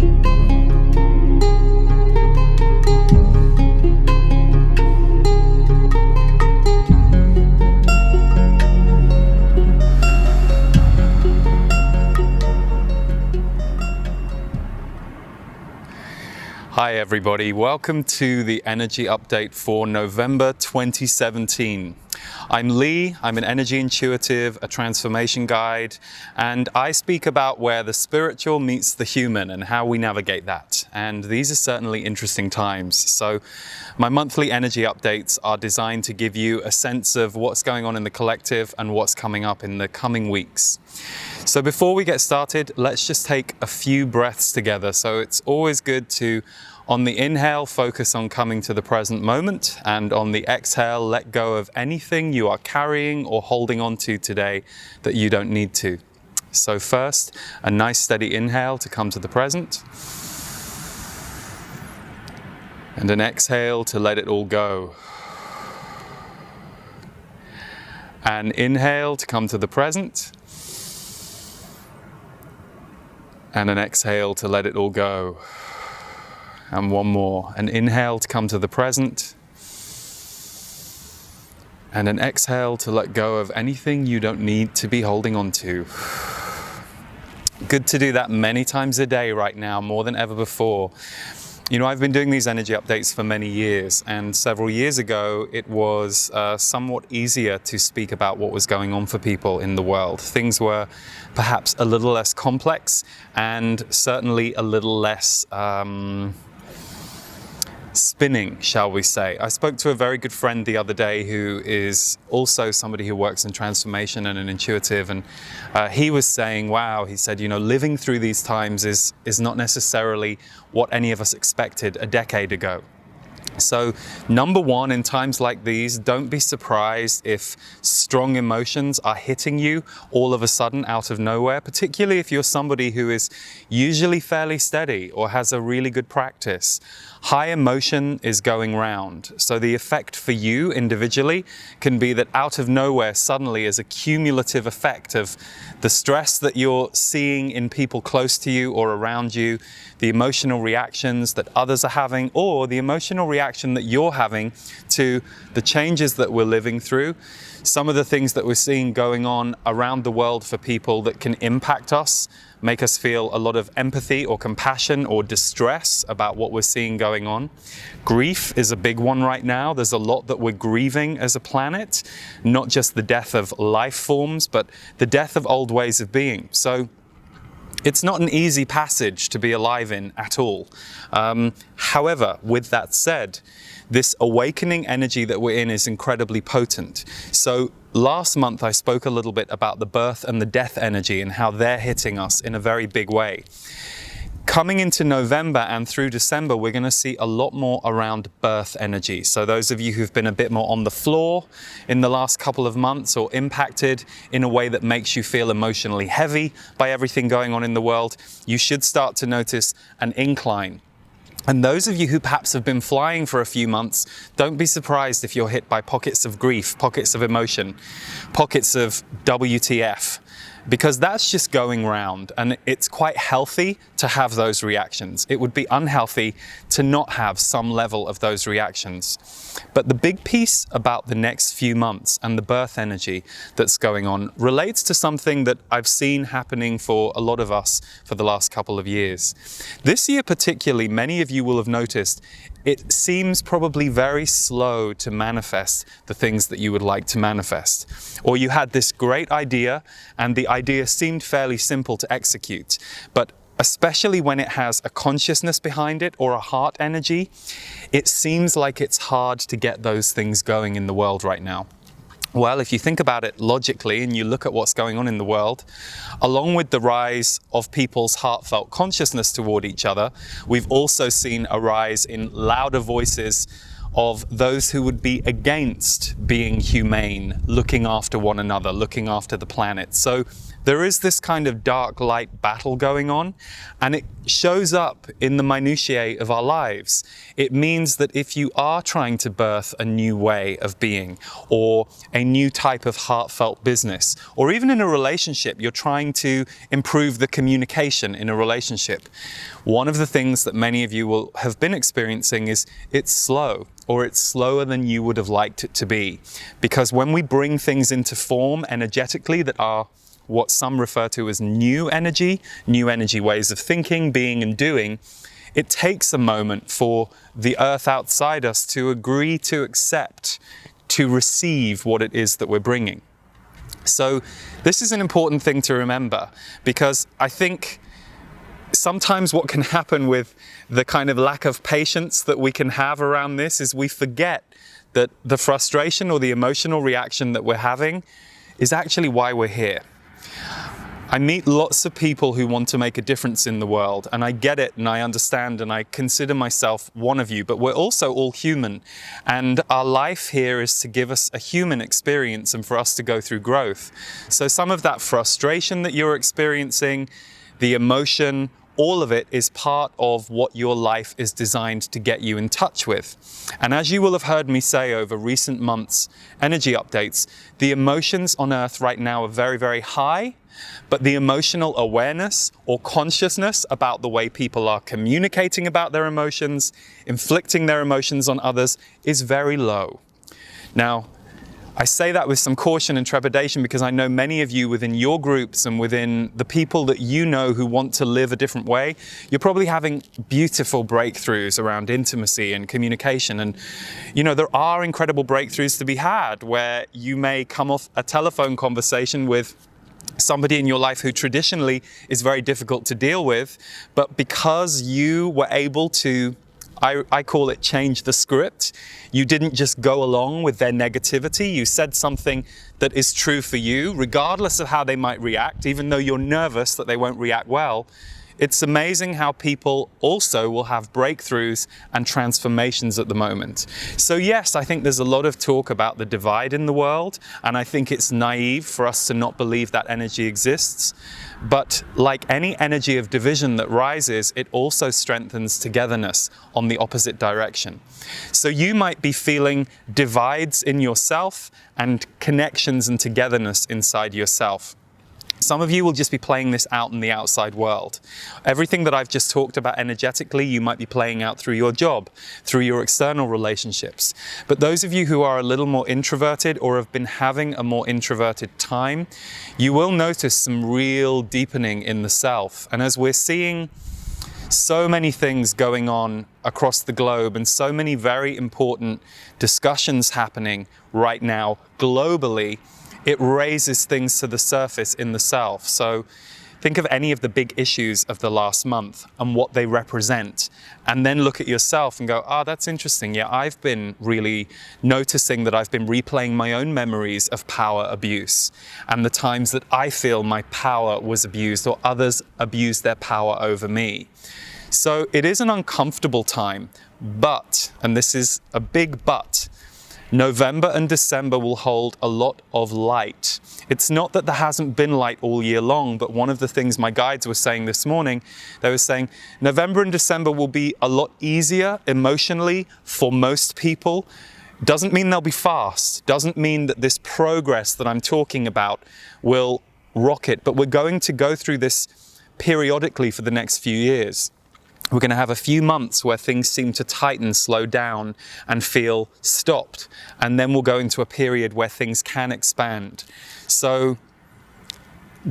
Hi everybody, welcome to the energy update for November 2017. I'm Lee, I'm an energy intuitive, a transformation guide, and I speak about where the spiritual meets the human and how we navigate that. And these are certainly interesting times. So my monthly energy updates are designed to give you a sense of what's going on in the collective and what's coming up in the coming weeks. So before we get started, let's just take a few breaths together. So it's always good to, on the inhale, focus on coming to the present moment, and on the exhale, let go of anything you are carrying or holding on to today that you don't need to. So first, a nice steady inhale to come to the present, and an exhale to let it all go. An inhale to come to the present, and an exhale to let it all go. And one more, an inhale to come to the present, and an exhale to let go of anything you don't need to be holding on to. Good to do that many times a day right now, more than ever before. You know, I've been doing these energy updates for many years, and several years ago it was somewhat easier to speak about what was going on for people in the world. Things were perhaps a little less complex and certainly a little less spinning, shall we say. I spoke to a very good friend the other day who is also somebody who works in transformation and an intuitive, and he was saying, wow, he said, you know, living through these times is not necessarily what any of us expected a decade ago. So number one, in times like these, don't be surprised if strong emotions are hitting you all of a sudden out of nowhere, particularly if you're somebody who is usually fairly steady or has a really good practice. High emotion is going round. So the effect for you individually can be that out of nowhere suddenly is a cumulative effect of the stress that you're seeing in people close to you or around you, the emotional reactions that others are having, or the emotional reaction that you're having to the changes that we're living through. Some of the things that we're seeing going on around the world for people that can impact us, make us feel a lot of empathy or compassion or distress about what we're seeing going on. Grief is a big one right now. There's a lot that we're grieving as a planet, not just the death of life forms, but the death of old ways of being. So it's not an easy passage to be alive in at all. However, with that said, this awakening energy that we're in is incredibly potent. So last month I spoke a little bit about the birth and the death energy and how they're hitting us in a very big way. Coming into November and through December, we're going to see a lot more around birth energy. So those of you who've been a bit more on the floor in the last couple of months or impacted in a way that makes you feel emotionally heavy by everything going on in the world, you should start to notice an incline. And those of you who perhaps have been flying for a few months, don't be surprised if you're hit by pockets of grief, pockets of emotion, pockets of WTF. Because that's just going round, and it's quite healthy to have those reactions. It would be unhealthy to not have some level of those reactions. But the big piece about the next few months and the birth energy that's going on relates to something that I've seen happening for a lot of us for the last couple of years. This year particularly, many of you will have noticed it seems probably very slow to manifest the things that you would like to manifest. Or you had this great idea and the idea seemed fairly simple to execute, but especially when it has a consciousness behind it or a heart energy, it seems like it's hard to get those things going in the world right now. Well, if you think about it logically and you look at what's going on in the world, along with the rise of people's heartfelt consciousness toward each other, we've also seen a rise in louder voices of those who would be against being humane, looking after one another, looking after the planet. So there is this kind of dark light battle going on, and it shows up in the minutiae of our lives. It means that if you are trying to birth a new way of being, or a new type of heartfelt business, or even in a relationship, you're trying to improve the communication in a relationship, one of the things that many of you will have been experiencing is it's slow, or it's slower than you would have liked it to be. Because when we bring things into form energetically that are what some refer to as new energy ways of thinking, being, and doing, it takes a moment for the earth outside us to agree to accept, to receive what it is that we're bringing. So this is an important thing to remember, because I think sometimes what can happen with the kind of lack of patience that we can have around this is we forget that the frustration or the emotional reaction that we're having is actually why we're here. I meet lots of people who want to make a difference in the world, and I get it and I understand and I consider myself one of you, but we're also all human, and our life here is to give us a human experience and for us to go through growth. So some of that frustration that you're experiencing, the emotion, all of it is part of what your life is designed to get you in touch with. And as you will have heard me say over recent months' energy updates, the emotions on Earth right now are very, very high, but the emotional awareness or consciousness about the way people are communicating about their emotions, inflicting their emotions on others, is very low. Now, I say that with some caution and trepidation because I know many of you within your groups and within the people that you know who want to live a different way, you're probably having beautiful breakthroughs around intimacy and communication. And, you know, there are incredible breakthroughs to be had where you may come off a telephone conversation with somebody in your life who traditionally is very difficult to deal with, but because you were able to, I call it change the script. You didn't just go along with their negativity. You said something that is true for you, regardless of how they might react, even though you're nervous that they won't react well. It's amazing how people also will have breakthroughs and transformations at the moment. So yes, I think there's a lot of talk about the divide in the world, and I think it's naive for us to not believe that energy exists. But like any energy of division that rises, it also strengthens togetherness on the opposite direction. So you might be feeling divides in yourself and connections and togetherness inside yourself. Some of you will just be playing this out in the outside world. Everything that I've just talked about energetically, you might be playing out through your job, through your external relationships. But those of you who are a little more introverted or have been having a more introverted time, you will notice some real deepening in the self. And as we're seeing so many things going on across the globe and so many very important discussions happening right now globally, it raises things to the surface in the self. So think of any of the big issues of the last month and what they represent, and then look at yourself and go, oh, that's interesting. Yeah, I've been really noticing that I've been replaying my own memories of power abuse and the times that I feel my power was abused or others abused their power over me. So it is an uncomfortable time, but, and this is a big but, November and December will hold a lot of light. It's not that there hasn't been light all year long, but one of the things my guides were saying this morning, they were saying November and December will be a lot easier emotionally for most people. Doesn't mean they'll be fast. Doesn't mean that this progress that I'm talking about will rocket, but we're going to go through this periodically for the next few years. We're going to have a few months where things seem to tighten, slow down, and feel stopped. And then we'll go into a period where things can expand. So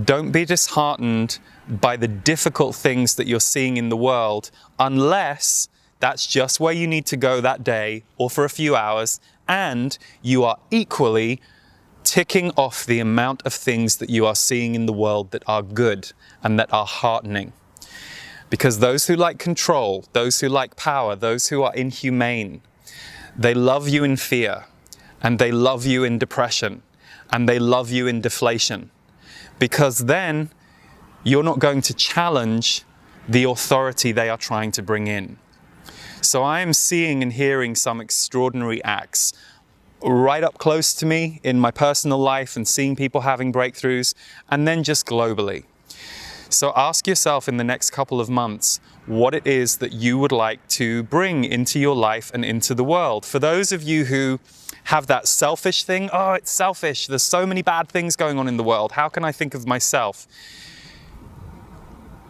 don't be disheartened by the difficult things that you're seeing in the world, unless that's just where you need to go that day or for a few hours, and you are equally ticking off the amount of things that you are seeing in the world that are good and that are heartening. Because those who like control, those who like power, those who are inhumane, they love you in fear, and they love you in depression, and they love you in deflation. Because then you're not going to challenge the authority they are trying to bring in. So I am seeing and hearing some extraordinary acts right up close to me in my personal life and seeing people having breakthroughs, and then just globally. So ask yourself in the next couple of months what it is that you would like to bring into your life and into the world. For those of you who have that selfish thing, oh, it's selfish, there's so many bad things going on in the world, how can I think of myself?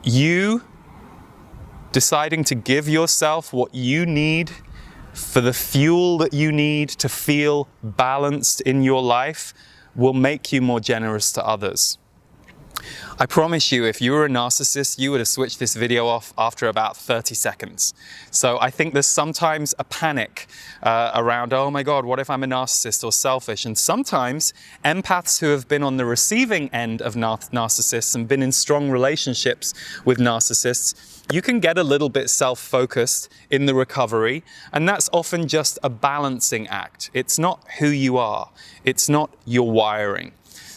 You deciding to give yourself what you need for the fuel that you need to feel balanced in your life will make you more generous to others. I promise you, if you were a narcissist, you would have switched this video off after about 30 seconds. So I think there's sometimes a panic around, oh my God, what if I'm a narcissist or selfish? And sometimes empaths who have been on the receiving end of narcissists and been in strong relationships with narcissists, you can get a little bit self-focused in the recovery, and that's often just a balancing act. It's not who you are. It's not your wiring.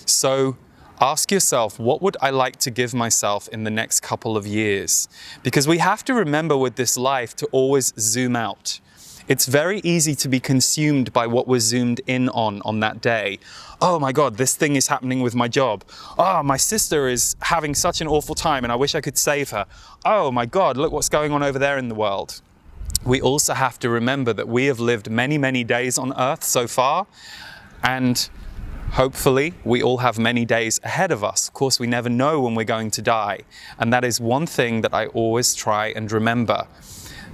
So ask yourself, what would I like to give myself in the next couple of years? Because we have to remember with this life to always zoom out. It's very easy to be consumed by what we're zoomed in on that day. Oh my God, this thing is happening with my job. Oh, my sister is having such an awful time and I wish I could save her. Oh my God, look what's going on over there in the world. We also have to remember that we have lived many, many days on earth so far, and hopefully we all have many days ahead of us. Of course, we never know when we're going to die. And that is one thing that I always try and remember,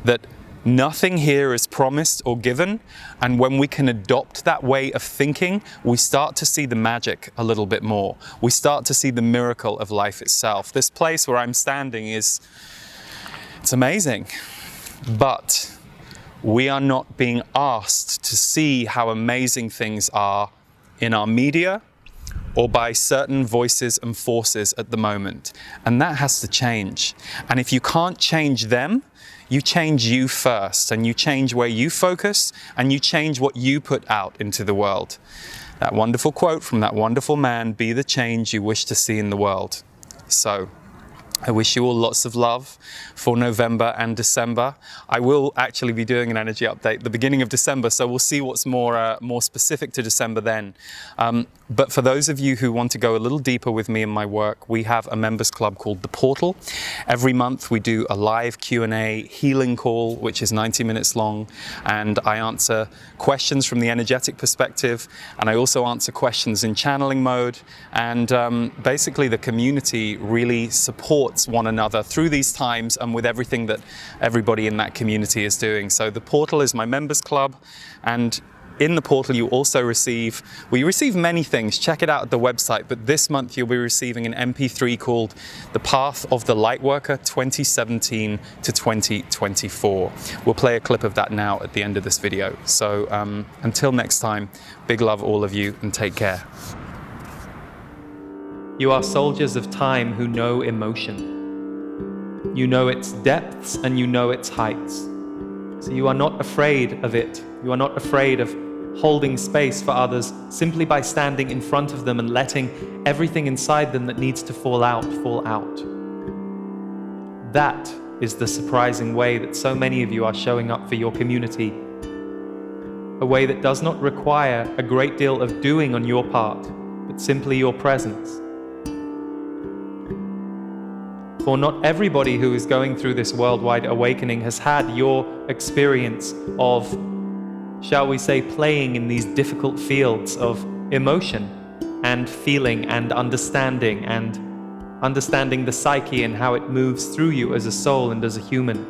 that nothing here is promised or given. And when we can adopt that way of thinking, we start to see the magic a little bit more. We start to see the miracle of life itself. This place where I'm standing it's amazing. But we are not being asked to see how amazing things are in our media or by certain voices and forces at the moment. And that has to change. And if you can't change them, you change you first, and you change where you focus, and you change what you put out into the world. That wonderful quote from that wonderful man, be the change you wish to see in the world. So I wish you all lots of love for November and December. I will actually be doing an energy update at the beginning of December, so we'll see what's more specific to December then. But for those of you who want to go a little deeper with me in my work, we have a members club called The Portal. Every month we do a live Q&A healing call, which is 90 minutes long, and I answer questions from the energetic perspective, and I also answer questions in channeling mode, and basically the community really supports one another through these times and with everything that everybody in that community is doing. So The Portal is my members club, and in The Portal you also receive many things, check it out at the website, but this month you'll be receiving an MP3 called The Path of the Lightworker 2017 to 2024. We'll play a clip of that now at the end of this video. So until next time, big love all of you, and take care. You are soldiers of time who know emotion. You know its depths and you know its heights. So you are not afraid of it. You are not afraid of holding space for others simply by standing in front of them and letting everything inside them that needs to fall out, fall out. That is the surprising way that so many of you are showing up for your community. A way that does not require a great deal of doing on your part, but simply your presence. For not everybody who is going through this worldwide awakening has had your experience of, shall we say, playing in these difficult fields of emotion and feeling and understanding the psyche and how it moves through you as a soul and as a human.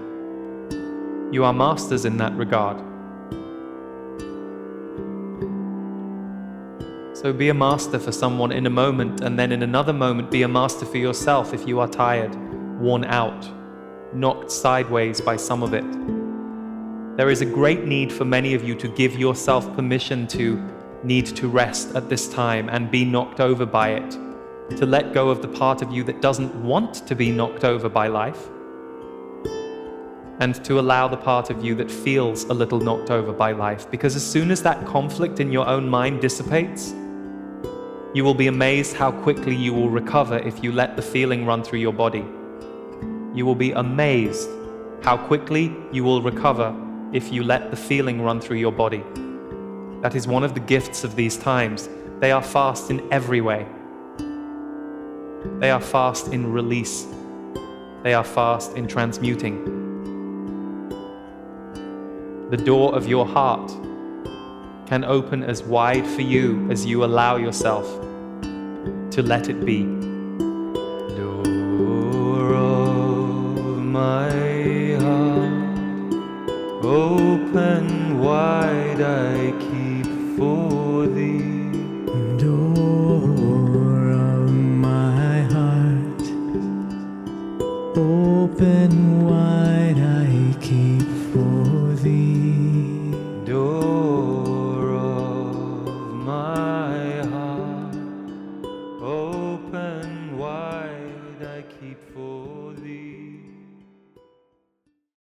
You are masters in that regard. So be a master for someone in a moment, and then in another moment be a master for yourself if you are tired, worn out, knocked sideways by some of it. There is a great need for many of you to give yourself permission to need to rest at this time and be knocked over by it, to let go of the part of you that doesn't want to be knocked over by life, and to allow the part of you that feels a little knocked over by life. Because as soon as that conflict in your own mind dissipates, you will be amazed how quickly you will recover if you let the feeling run through your body. You will be amazed how quickly you will recover if you let the feeling run through your body. That is one of the gifts of these times. They are fast in every way. They are fast in release. They are fast in transmuting. The door of your heart can open as wide for you as you allow yourself to let it be. Door of my heart, open wide I keep for thee. Door of my heart, open wide I keep